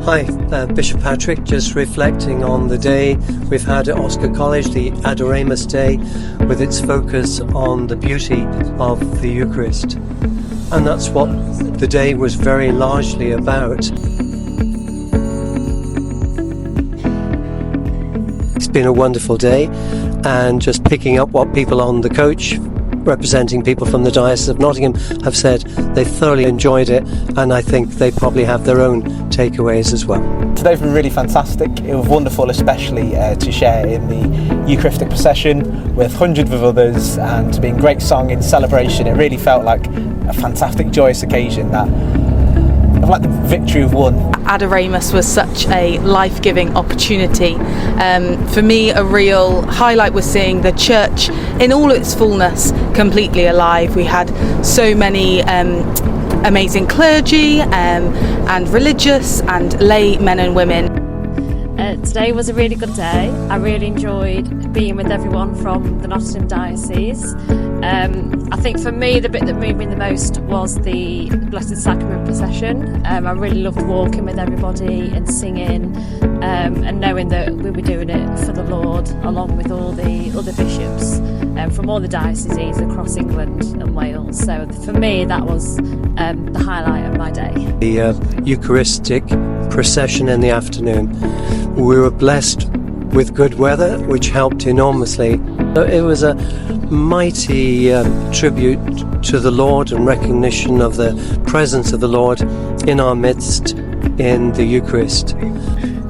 Hi, Bishop Patrick, just reflecting on the day we've had at Oscar College, the Adoremus Day, with its focus on the beauty of the Eucharist. And that's what the day was very largely about. It's been a wonderful day, and just picking up what people on the coach representing people from the Diocese of Nottingham have said, they thoroughly enjoyed it, and I think they probably have their own takeaways as well. Today's been really fantastic. It was wonderful, especially to share in the Eucharistic procession with hundreds of others, and to be in great song in celebration. It really felt like a fantastic, joyous occasion that of like the victory of one. Adoremus was such a life-giving opportunity. For me, a real highlight was seeing the church in all its fullness, completely alive. We had so many amazing clergy and religious and lay men and women. Today was a really good day. I really enjoyed being with everyone from the Nottingham Diocese. I think for me the bit that moved me the most was the Blessed Sacrament procession. I really loved walking with everybody and singing, and knowing that we were doing it for the Lord along with all the other bishops from all the dioceses across England and Wales. So for me that was the highlight of my day. The Eucharistic procession in the afternoon. We were blessed with good weather, which helped enormously. It was a mighty tribute to the Lord and recognition of the presence of the Lord in our midst in the Eucharist.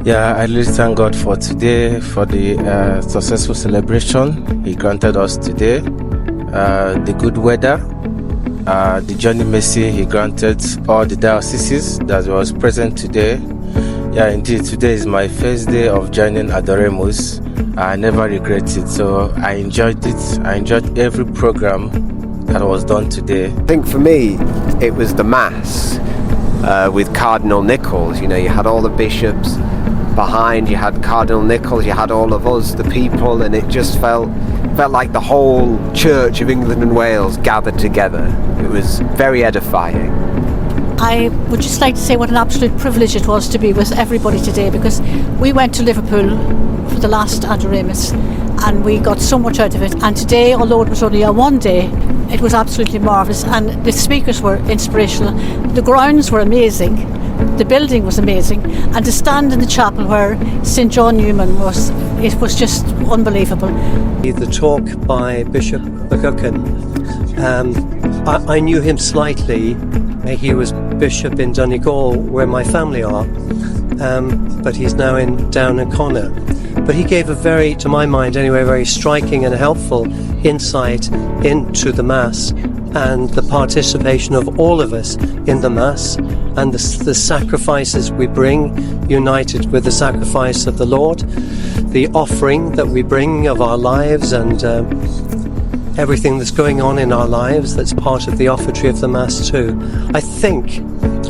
Yeah, I really thank God for today, for the successful celebration He granted us today, the good weather, the journey mercy He granted all the dioceses that was present today. Yeah, indeed, today is my first day of joining Adoremus. I never regret it, so I enjoyed it. I enjoyed every program that was done today. I think for me, it was the Mass with Cardinal Nichols. You know, you had all the bishops behind, you had Cardinal Nichols, you had all of us, the people, and it just felt like the whole Church of England and Wales gathered together. It was very edifying. I would just like to say what an absolute privilege it was to be with everybody today, because we went to Liverpool for the last Adoremus and we got so much out of it, and today, although it was only a one day, it was absolutely marvellous, and the speakers were inspirational, the grounds were amazing, the building was amazing, and to stand in the chapel where St John Newman was, it was just unbelievable. The talk by Bishop McGuckin, I knew him slightly. He was bishop in Donegal, where my family are, but he's now in Down and Connor. But he gave a very, to my mind anyway, very striking and helpful insight into the Mass and the participation of all of us in the Mass, and the sacrifices we bring, united with the sacrifice of the Lord, the offering that we bring of our lives, and everything that's going on in our lives that's part of the offertory of the Mass too. I think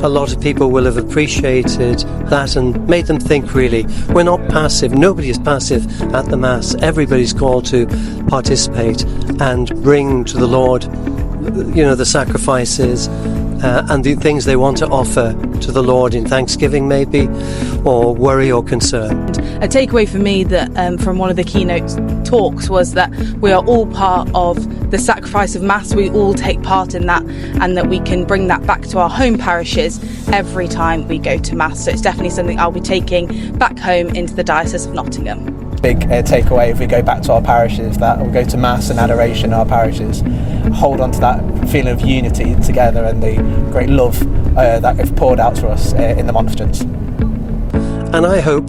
a lot of people will have appreciated that and made them think, really, we're not passive. Nobody is passive at the Mass. Everybody's called to participate and bring to the Lord, you know, the sacrifices and the things they want to offer to the Lord in thanksgiving maybe, or worry or concern. A takeaway for me that from one of the keynote talks was that we are all part of the sacrifice of Mass. We all take part in that, and that we can bring that back to our home parishes every time we go to Mass. So it's definitely something I'll be taking back home into the Diocese of Nottingham. Big takeaway if we go back to our parishes, that we'll go to Mass and adoration in our parishes, hold on to that feeling of unity together and the great love that is poured out to us in the monstrance. And I hope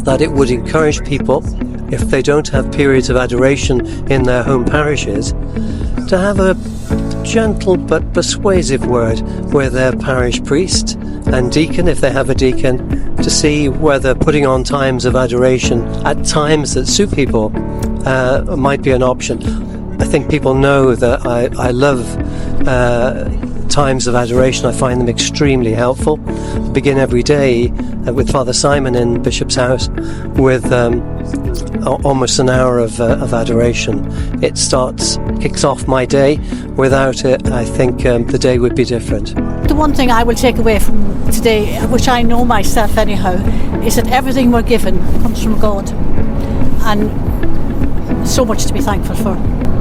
that it would encourage people, if they don't have periods of adoration in their home parishes, to have a gentle but persuasive word with their parish priest and deacon, if they have a deacon, to see whether putting on times of adoration at times that suit people might be an option. I think people know that I love times of adoration, I find them extremely helpful. I begin every day with Father Simon in Bishop's House with almost an hour of adoration. It kicks off my day. Without it, I think the day would be different. The one thing I will take away from today, which I know myself anyhow, is that everything we're given comes from God, and so much to be thankful for.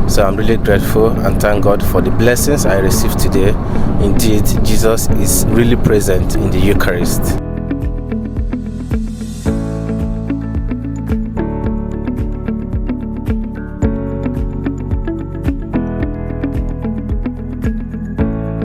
So I'm really grateful and thank God for the blessings I received today. Indeed, Jesus is really present in the Eucharist.